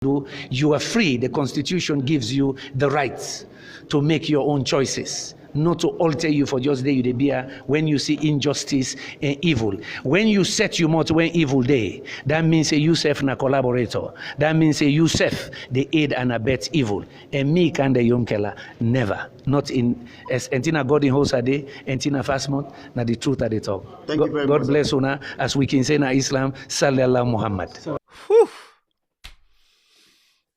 You are free. The Constitution gives you the rights to make your own choices, not to alter you for just day you be when you see injustice and evil. When you set you mouth when evil day, that means you self na collaborator. That means you self the aid and abet evil. And me can the Yumkela never. Not in as Entina God in host a day, Entina fast month, na the truth at the talk. Thank you very God much. God bless una, as we can say na Islam, Sallallahu Muhammad. Whew.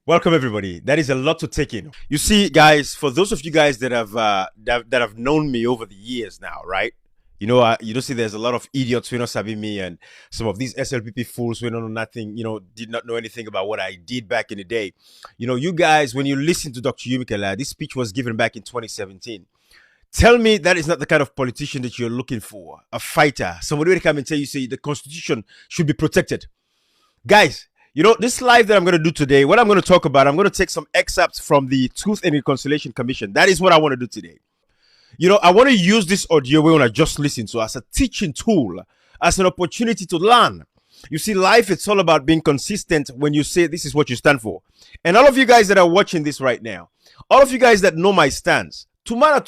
Welcome everybody. That is a lot to take in. You see, guys, for those of you guys that have known me over the years now, right? You know, see, there's a lot of idiots who don't sabi me, and some of these SLPP fools who don't know nothing. You know, did not know anything about what I did back in the day. You know, you guys, when you listen to Dr. Yumikela, this speech was given back in 2017. Tell me that is not the kind of politician that you're looking for. A fighter, somebody will come and tell you, say the Constitution should be protected, guys. You know, this live that I'm going to do today, what I'm going to talk about, I'm going to take some excerpts from the Truth and Reconciliation Commission. That is what I want to do today. You know, I want to use this audio when I just listened to as a teaching tool, as an opportunity to learn. You see, life, it's all about being consistent when you say this is what you stand for. And all of you guys that are watching this right now, all of you guys that know my stance, tomorrow,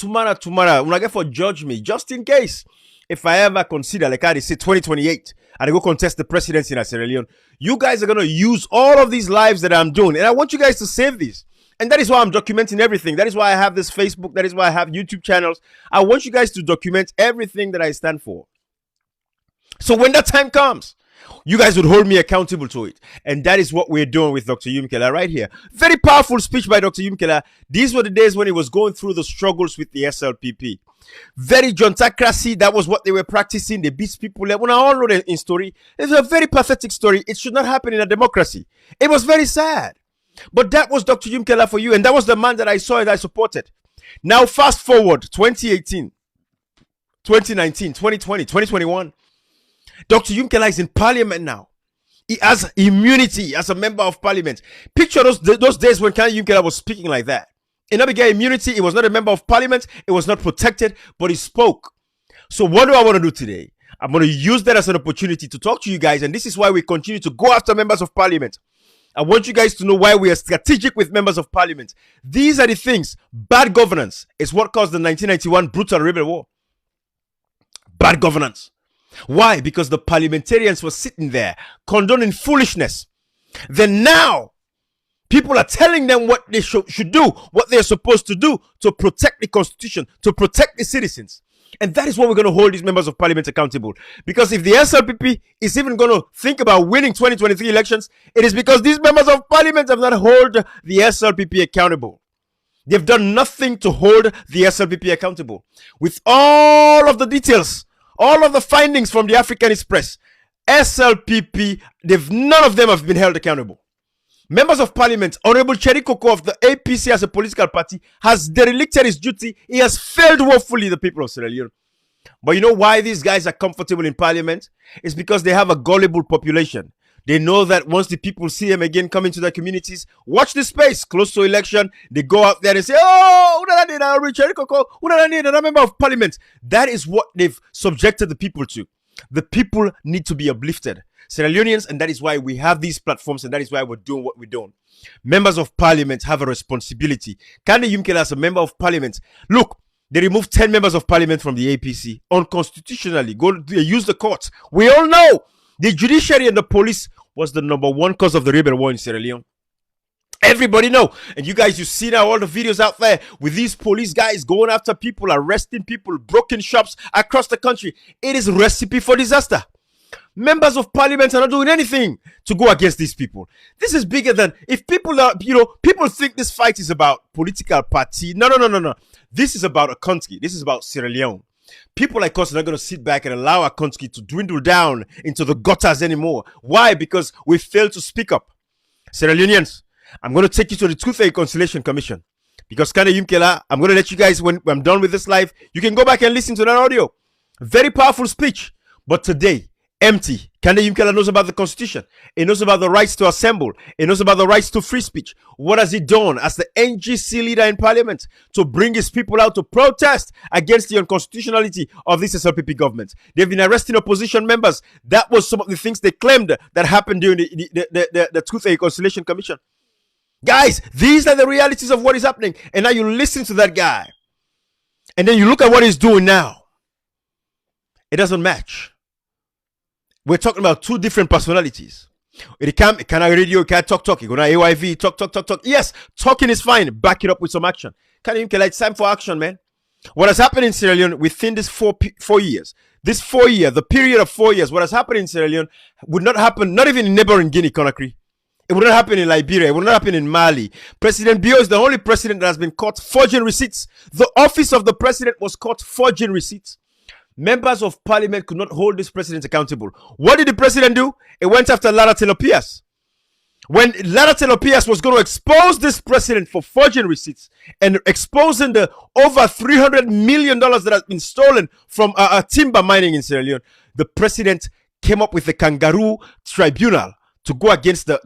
when I get for judge me, just in case, if I ever consider, like I say, 2028, and I go contest the presidency in Sierra Leone, you guys are going to use all of these lives that I'm doing. And I want you guys to save this. And that is why I'm documenting everything. That is why I have this Facebook. That is why I have YouTube channels. I want you guys to document everything that I stand for. So when that time comes, you guys would hold me accountable to it. And that is what we're doing with Dr. Yumikela right here. Very powerful speech by Dr. Yumikela. These were the days when he was going through the struggles with the SLPP. Very juntocracy, that was what they were practicing. They beat people. When I all know the story, it's a very pathetic story. It should not happen in a democracy. It was very sad. But that was Dr. Yumikela for you. And that was the man that I saw and I supported. Now fast forward 2018, 2019, 2020, 2021. Dr. Yumikela is in parliament now. He has immunity as a member of parliament. Picture those days when Kanye Yumikela was speaking like that. He never got immunity. He was not a member of parliament. It was not protected, but he spoke. So what do I want to do today? I'm going to use that as an opportunity to talk to you guys. And this is why we continue to go after members of parliament. I want you guys to know why we are strategic with members of parliament. These are the things. Bad governance is what caused the 1991 brutal rebel war. Bad governance. Why? Because the parliamentarians were sitting there condoning foolishness. Then now, people are telling them what they should do, what they're supposed to do to protect the Constitution, to protect the citizens. And that is what we're going to hold these members of parliament accountable. Because if the SLPP is even going to think about winning 2023 elections, it is because these members of parliament have not held the SLPP accountable. They've done nothing to hold the SLPP accountable. With all of the details, all of the findings from the African Express, SLPP, none of them have been held accountable. Members of parliament, Honorable Cherry Coco of the APC as a political party has derelicted his duty. He has failed woefully the people of Sierra Leone. But you know why these guys are comfortable in parliament? It's because they have a gullible population. They know that once the people see them again coming to their communities, watch the space, close to election, they go out there and say, oh, Honorable Cherry Coco, another member of parliament. That is what they've subjected the people to. The people need to be uplifted. Sierra Leoneans, and that is why we have these platforms, and that is why we're doing what we're doing. Members of parliament have a responsibility. Kande Yumikela as a member of parliament, look, they removed 10 members of parliament from the APC unconstitutionally. They use the courts. We all know the judiciary and the police was the #1 cause of the rebel war in Sierra Leone. Everybody know. And you guys, you see now all the videos out there with these police guys going after people, arresting people, broken shops across the country. It is a recipe for disaster. Members of parliament are not doing anything to go against these people. This is bigger than, if people are, people think this fight is about political party. No. This is about a country. This is about Sierra Leone. People like us are not going to sit back and allow our country to dwindle down into the gutters anymore. Why? Because we failed to speak up. Sierra Leoneans, I'm going to take you to the Truth and Reconciliation Commission. Because Kande Yumikela, I'm going to let you guys, when I'm done with this live, you can go back and listen to that audio. Very powerful speech. But today, empty. Kande Yumikela knows about the Constitution. He knows about the rights to assemble. He knows about the rights to free speech. What has he done as the NGC leader in parliament to bring his people out to protest against the unconstitutionality of this SLPP government? They've been arresting opposition members. That was some of the things they claimed that happened during the Truth and Reconciliation Commission. Guys, these are the realities of what is happening. And now you listen to that guy. And then you look at what he's doing now. It doesn't match. We're talking about two different personalities. It can't radio, it can't talk. You go to AYV, talk. Yes, talking is fine. Back it up with some action. It's time for action, man. What has happened in Sierra Leone within this 4 years, the period of 4 years, what has happened in Sierra Leone would not happen, not even in neighboring Guinea Conakry. It would not happen in Liberia. It would not happen in Mali. President Bio is the only president that has been caught forging receipts. The office of the president was caught forging receipts. Members of parliament could not hold this president accountable. What did the president do? It went after Lara Telopias. When Lara Telopias was going to expose this president for forging receipts and exposing the over $300 million that has been stolen from timber mining in Sierra Leone, the president came up with the kangaroo tribunal to go against the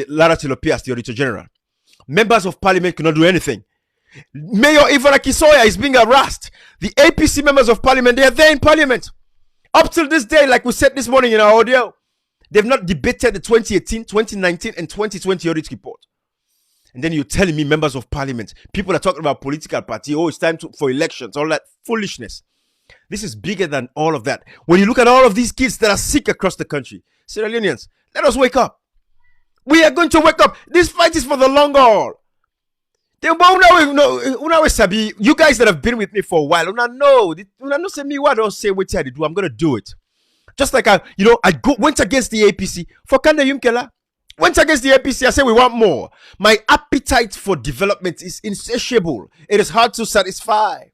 Lara Telopias, the Auditor General. Members of parliament could not do anything. Mayor Ivara Kisoya is being harassed. The APC members of parliament, they are there in parliament. Up till this day, like we said this morning in our audio, they've not debated the 2018, 2019, and 2020 audit report. And then you're telling me members of parliament, people are talking about political party, oh, it's time for elections, all that foolishness. This is bigger than all of that. When you look at all of these kids that are sick across the country, Sierra Leoneans, let us wake up. We are going to wake up. This fight is for the long haul. You guys that have been with me for a while, no say me what don't say what I do. I'm gonna do it. Just like I went against the APC for Kanda Yumkela. Went against the APC. I said we want more. My appetite for development is insatiable. It is hard to satisfy.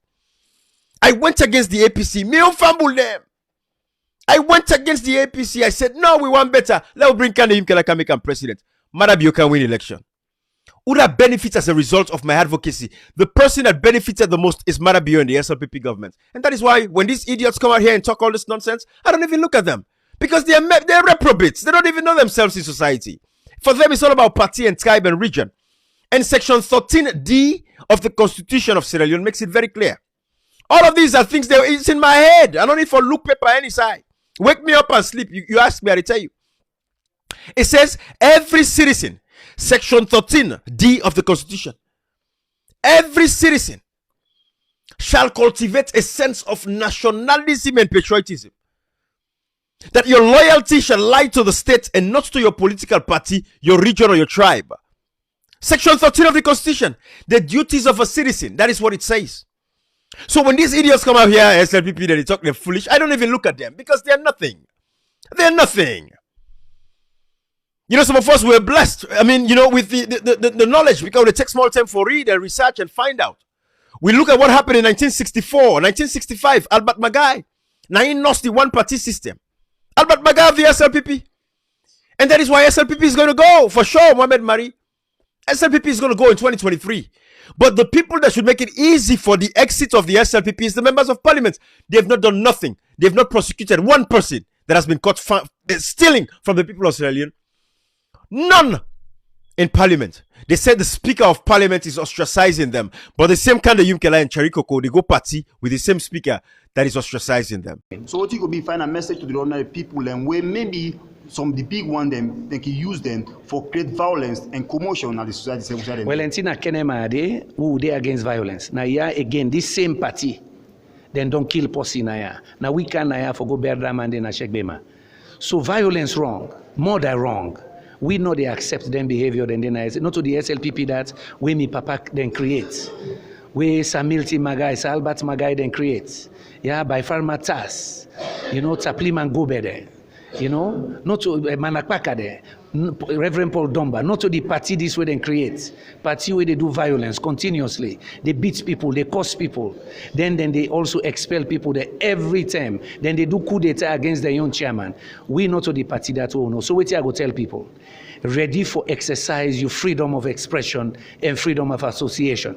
I went against the APC. Me fumble them. I went against the APC. I said no, we want better. Let's bring Kanda Yumkela can become president. Madabio can win election. Who that benefits as a result of my advocacy? The person that benefited the most is Marabio and the SLPP government. And that is why when these idiots come out here and talk all this nonsense, I don't even look at them. Because they're reprobates. They don't even know themselves in society. For them, it's all about party and tribe and region. And Section 13D of the Constitution of Sierra Leone makes it very clear. All of these are things that it's in my head. I don't need for look paper any side. Wake me up and sleep. You ask me, I tell you. It says every citizen, Section 13D of the Constitution, every citizen shall cultivate a sense of nationalism and patriotism. That your loyalty shall lie to the state and not to your political party, your region, or your tribe. Section 13 of the Constitution, the duties of a citizen. That is what it says. So when these idiots come out here, SLPP, they talk, they're foolish. I don't even look at them because they're nothing. They're nothing. Some of us were blessed. I mean, with the knowledge, because it takes more time for read and research and find out. We look at what happened in 1964, 1965, Albert Magai. Now he lost the one-party system. Albert Magai of the SLPP. And that is why SLPP is going to go, for sure, Mohamed Mari. SLPP is going to go in 2023. But the people that should make it easy for the exit of the SLPP is the members of parliament. They have not done nothing. They have not prosecuted one person that has been caught stealing from the people of Sierra Leone. None in parliament. They said the speaker of parliament is ostracizing them. But the same kind of Yumkela and Charikoko, they go party with the same speaker that is ostracizing them. So what you could be find a message to the ordinary people and where maybe some of the big one them they can use them for create violence and commotion at the society. Well, Entina Kenema who they against violence. Now yeah, again, this same party, then don't kill Posi Naya. Now we can Naya for go Berdam and then Shekbema. So violence wrong, murder wrong. We know they accept them behavior then not to the SLPP that we me papa then create. We Samilti Magai, Albert Magai then create. Yeah, by Farmer Tas, Tapliman Gobede, not to Manakpaka there, Reverend Paul Domba, not to the party this way then create. Party where they do violence continuously. They beat people, they curse people. Then they also expel people there every time. Then they do coup d'etat against the young chairman. We not to the party that we know. So what I go tell people, ready for exercise your freedom of expression and freedom of association.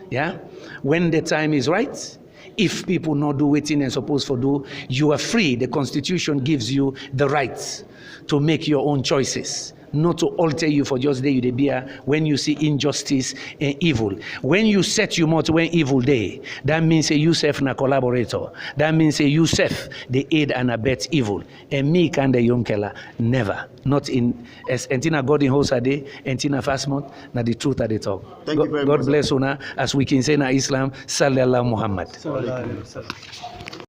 Yeah? When the time is right, if people not do what they're supposed to do, you are free. The Constitution gives you the right to make your own choices, not to alter you for just day you dey bear when you see injustice and evil. When you set you mouth when evil day, that means say you self na collaborator. That means say you self the aid and abet evil. And me can the yonkela never. Not in as Entina God in host a day, Entina fast month, na the truth at the talk. Thank you very God much, bless una as we can say na Islam, Sallallahu Muhammad. Sallallahu alaihi wasallam.